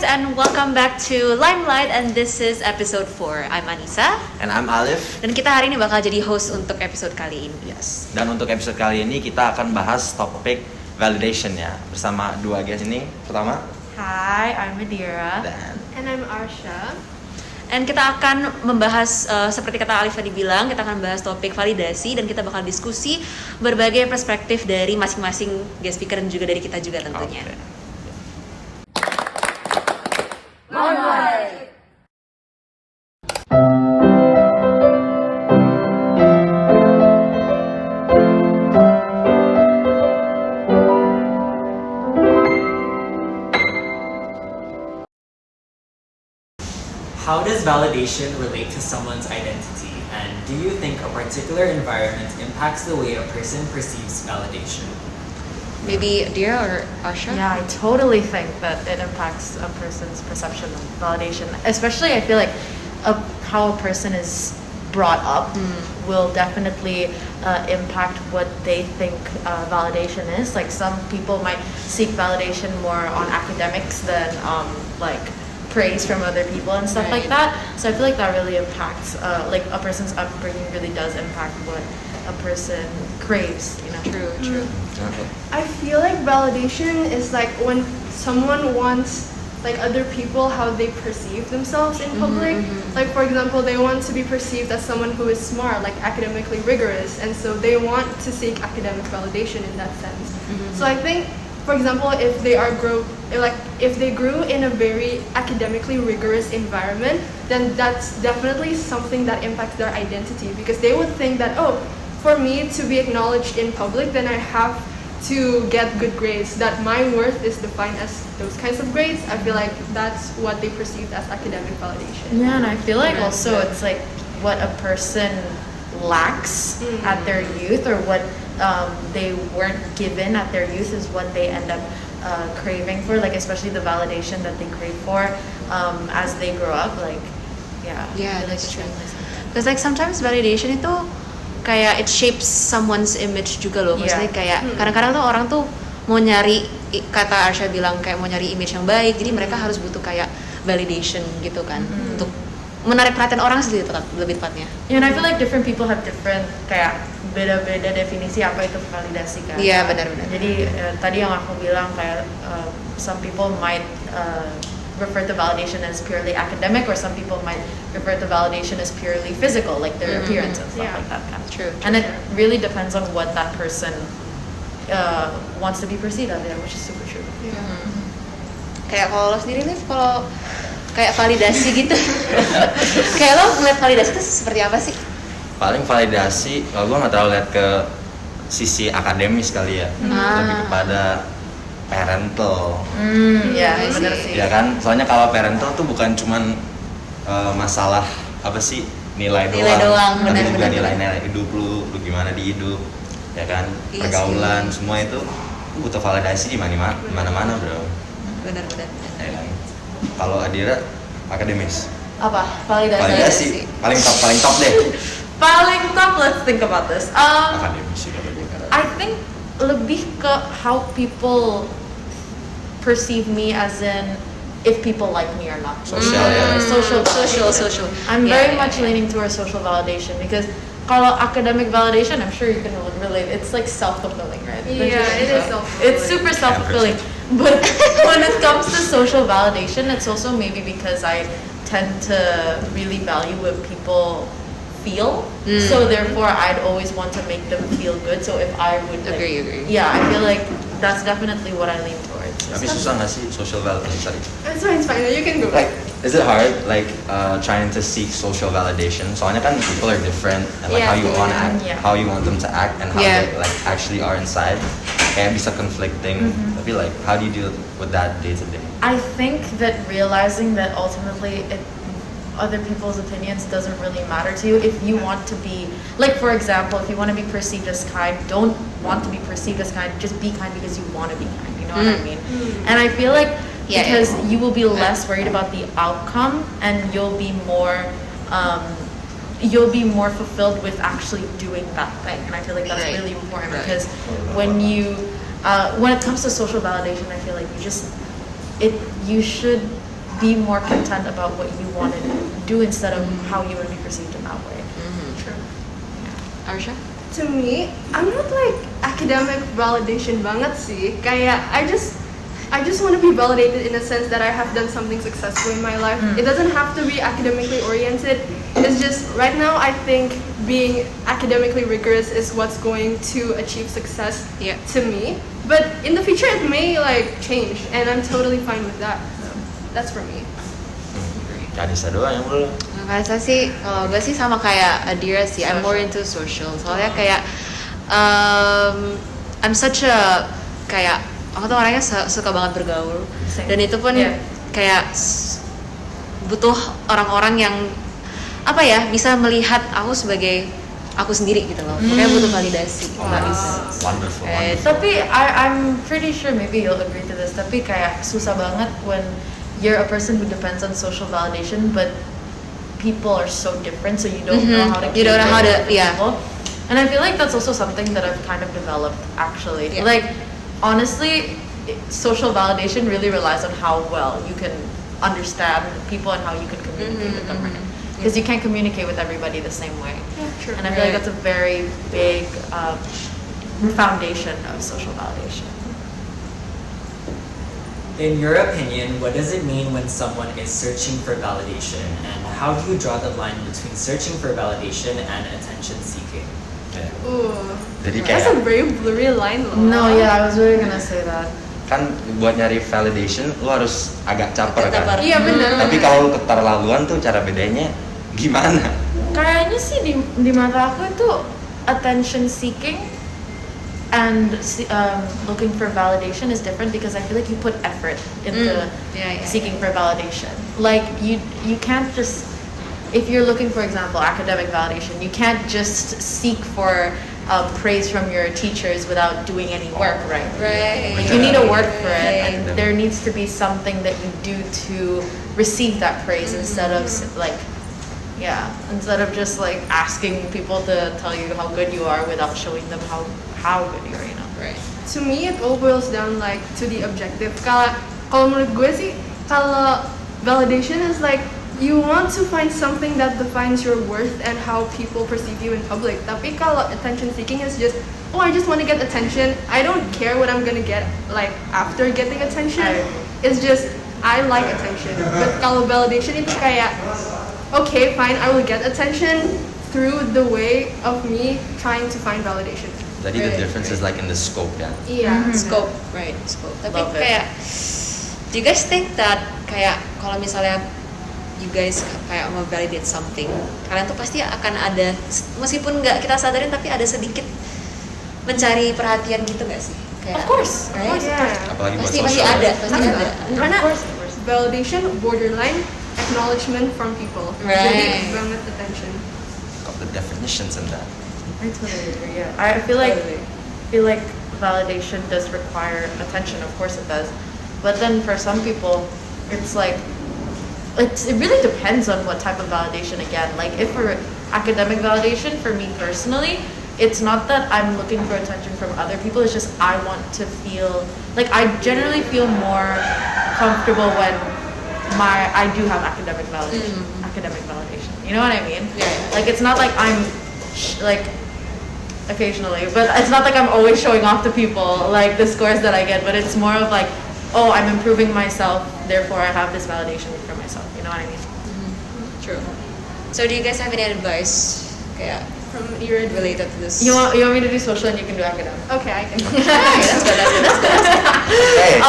guys, and welcome back to Limelight, and this is episode 4. I'm Anissa. And I'm Alif. Dan kita hari ini bakal jadi host untuk episode kali ini. Yes. Dan untuk episode kali ini kita akan bahas topik validation ya, bersama dua guest ini. Pertama, Hi, I'm Madeira. And I'm Arsha. And kita akan membahas, seperti kata Alif tadi bilang, kita akan bahas topik validasi dan kita bakal diskusi berbagai perspektif dari masing-masing guest speaker dan juga dari kita juga tentunya. Okay. How does validation relate to someone's identity? And do you think a particular environment impacts the way a person perceives validation? Maybe Dira or Arsha? Yeah, I totally think that it impacts a person's perception of validation. Especially, I feel like how a person is brought up will definitely impact what they think validation is. Like some people might seek validation more on academics than like praise from other people and stuff like that. So I feel like that really impacts, like a person's upbringing really does impact what a person craves, you know. True. I feel like validation is like when someone wants like other people how they perceive themselves in public. Like for example, they want to be perceived as someone who is smart, like academically rigorous, and so they want to seek academic validation in that sense. So I think, for example, if they grew in a very academically rigorous environment, then that's definitely something that impacts their identity, because they would think that, oh, for me to be acknowledged in public, then I have to get good grades, that my worth is defined as those kinds of grades. I feel like that's what they perceive as academic validation. Yeah, and I feel like also it's like what a person lacks at their youth, or what they weren't given at their youth, is what they end up craving for, like especially the validation that they crave for as they grow up. Like Yeah, that's true. Because like sometimes validation itu kayak it shapes someone's image juga loh. Maksudnya kayak kadang-kadang tuh orang tuh mau nyari, kata Arsha bilang, kayak mau nyari image yang baik, jadi mereka harus butuh kayak validation gitu kan, untuk menarik perhatian orang sih lebih tepatnya. Yeah, and I feel like different people have different kayak beda-beda definisi apa itu validasi kan. Iya, benar-benar. Jadi tadi yang aku bilang kayak some people might refer to validation as purely academic, or some people might refer to validation as purely physical, like their appearance and stuff like that. True. And it really depends on what that person wants to be perceived as, which is super true. Kayak kalau lo sendiri nih, kalau kayak validasi gitu, kayak lo ngeliat validasi itu seperti apa sih? paling validasi, kalau gue nggak terlalu lihat ke sisi akademis kali ya, lebih kepada parental. Ya, benar sih. Ya kan, soalnya kalau parental tuh bukan cuman masalah apa sih nilai doang, tapi juga nilai-nilai hidup lu gimana di hidup, ya kan, pergaulan, semua itu butuh validasi di mana-mana bro. Benar. Ya kan? Kalau Adira akademis. Apa? Validasi. Paling top deh. Paling top, let's think about this. Akademis sih kalau gue. I think lebih ke how people perceive me, as in if people like me or not. Social, yeah. Social. I'm very much leaning towards social validation, because kalau academic validation, I'm sure you can relate. It's like self-fulfilling, right? Yeah, it is self-fulfilling. It's super self-fulfilling. But when it comes to social validation, it's also maybe because I tend to really value what people feel. So therefore, I'd always want to make them feel good. So if I would Agree. Yeah, I feel like that's definitely what I lean towards. Tapi susah nggak sih social validation? It's fine. You can go. Like, is it hard trying to seek social validation? Soalnya kan people are different, and like how you want to act, how you want them to act, and how they like actually are inside. Kayak bisa conflicting. Tapi like, how do you deal with that day to day? I think that realizing that ultimately other people's opinions doesn't really matter to you. If you want to be, like for example, if you want to be perceived as kind, don't want to be perceived as kind, just be kind because you want to be kind, you know what I mean? And I feel like because you will be less worried about the outcome, and you'll be more fulfilled with actually doing that thing. And I feel like that's really important, because when it comes to social validation, I feel like you should be more content about what you want to do instead of how you would be perceived in that way. True. Arsha? To me, I'm not like academic validation banget sih. Kayak I just want to be validated in a sense that I have done something successful in my life. It doesn't have to be academically oriented. It's just right now I think being academically rigorous is what's going to achieve success to me. But in the future it may like change and I'm totally fine with that. So that's for me. Kanisa doang yang belum. Kanisa sih, kalau gue sih sama kayak Adira sih, I'm more into social. Soalnya kayak I'm such a kayak aku tuh orangnya suka banget bergaul. Dan itu pun kayak butuh orang-orang yang apa ya, bisa melihat aku sebagai aku sendiri gitu loh. Makanya butuh validasi. Wonderful. Tapi I'm pretty sure maybe you'll agree to this. Tapi kayak susah banget when you're a person who depends on social validation, but people are so different, so you don't know how to. You don't know how to, people. And I feel like that's also something that I've kind of developed actually. Like honestly, social validation really relies on how well you can understand people and how you can communicate with them, right? Because you can't communicate with everybody the same way. Yeah, true. And I feel like that's a very big foundation of social validation. In your opinion, what does it mean when someone is searching for validation, and how do you draw the line between searching for validation and attention seeking? Ooh, Jadi that's a kayak very blurry line loh. No, yeah, I was really gonna say that. kan buat nyari validation lo harus agak caper kan. Iya benar. Tapi kalau lo keterlaluan tuh cara bedanya gimana? Kayaknya sih di mata aku itu attention seeking and looking for validation is different because I feel like you put effort into seeking for validation. Like you can't just, if you're looking for example academic validation, you can't just seek for praise from your teachers without doing any work, right? Like you need to work for it, and there needs to be something that you do to receive that praise instead of instead of just like asking people to tell you how good you are without showing them how good you are, you know. Right. To me it all boils down like to the objective. Kalau menurut gue sih, kalau validation is like you want to find something that defines your worth and how people perceive you in public. Tapi kalau attention seeking is just, I just want to get attention. I don't care what I'm gonna get like after getting attention. It's just I like attention. But kalau validation itu kayak, okay, fine, I will get attention through the way of me trying to find validation. Jadi the difference is like in the scope kan. Iya. Scope. Tapi kayak, do you guys think that kayak kalau misalnya you guys kayak mau validate something, kalian tuh pasti akan ada, meskipun nggak kita sadarin tapi ada sedikit mencari perhatian gitu nggak sih? Kayak, Of course, right? Apalagi buat Pasti social. ada. Karena validation borderline acknowledgement from people. Right. Jadi banget attention. Got the definitions in that. I totally agree. Yeah, I feel like validation does require attention. Of course it does, but then for some people, it's like it really depends on what type of validation. Again, like if for academic validation, for me personally, it's not that I'm looking for attention from other people. It's just I want to feel like I generally feel more comfortable when I do have academic validation. You know what I mean? Yeah. Like it's not like I'm like occasionally, but it's not like I'm always showing off to people like the scores that I get. But it's more of like, oh, I'm improving myself, therefore I have this validation for myself. You know what I mean? True. So do you guys have any advice kayak From your related to this? You want me to do social and you can do academic? Okay, I can. That's good. Hey,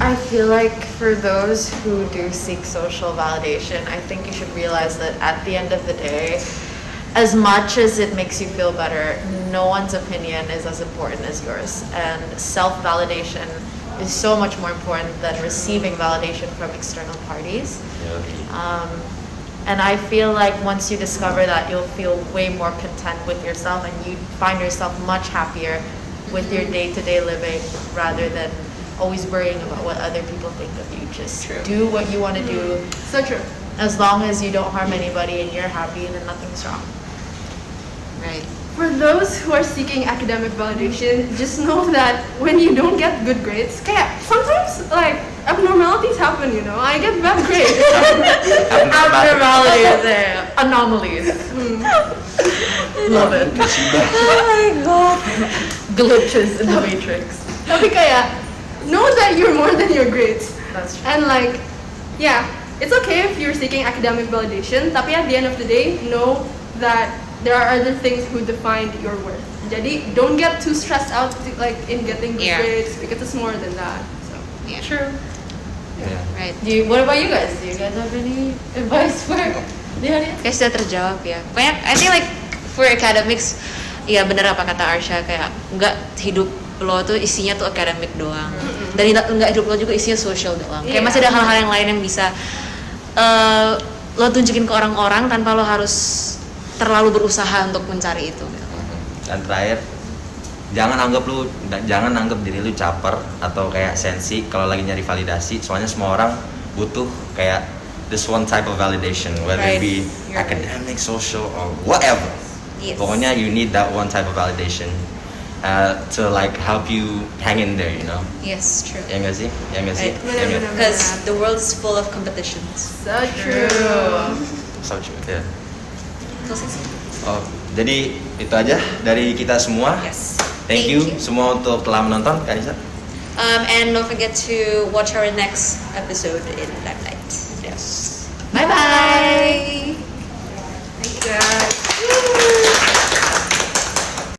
I feel like for those who do seek social validation, I think you should realize that at the end of the day, as much as it makes you feel better, no one's opinion is as important as yours. And self-validation is so much more important than receiving validation from external parties. And I feel like once you discover that, you'll feel way more content with yourself and you find yourself much happier with your day-to-day living rather than always worrying about what other people think of you. Just do what you want to do. So true. As long as you don't harm anybody and you're happy, then nothing's wrong. Right. For those who are seeking academic validation, just know that when you don't get good grades, kayak sometimes like abnormalities happen, you know. I get bad grades. Abnormalities, anomalies. Love it. Oh my god. Glitches in the matrix. Tapi kayak, know that you're more than your grades. That's true. And like, yeah, it's okay if you're seeking academic validation, tapi at the end of the day, know that there are other things who define your worth. Jadi, don't get too stressed out like in getting good grades because it's more than that. So, Yeah. True. Yeah. Right. What about you guys? Do you guys have any advice for the audience? Kayak sudah terjawab ya. Banyak, I think like for academics, ya bener apa kata Arsha, kayak nggak hidup lo tuh isinya tuh academic doang, dan nggak hidup lo juga isinya social doang. Kayak masih ada hal-hal yang lain yang bisa lo tunjukin ke orang-orang tanpa lo harus terlalu berusaha untuk mencari itu. Dan terakhir, jangan anggap diri lu caper atau kayak sensi kalau lagi nyari validasi. Soalnya semua orang butuh kayak this one type of validation, whether it be academic, social, or whatever. Yes. Pokoknya you need that one type of validation to like help you hang in there, you know. Yes, true. Ya nggak sih? Ya nggak sih? Right. Ya nggak? Because the world is full of competitions. so true. So true. Yeah. Closing sih. Oh, jadi itu aja dari kita semua. Yes. Thank you semua untuk telah menonton, Kanisa. And don't forget to watch our next episode in Limelight. Yes. Bye bye. Thank you guys.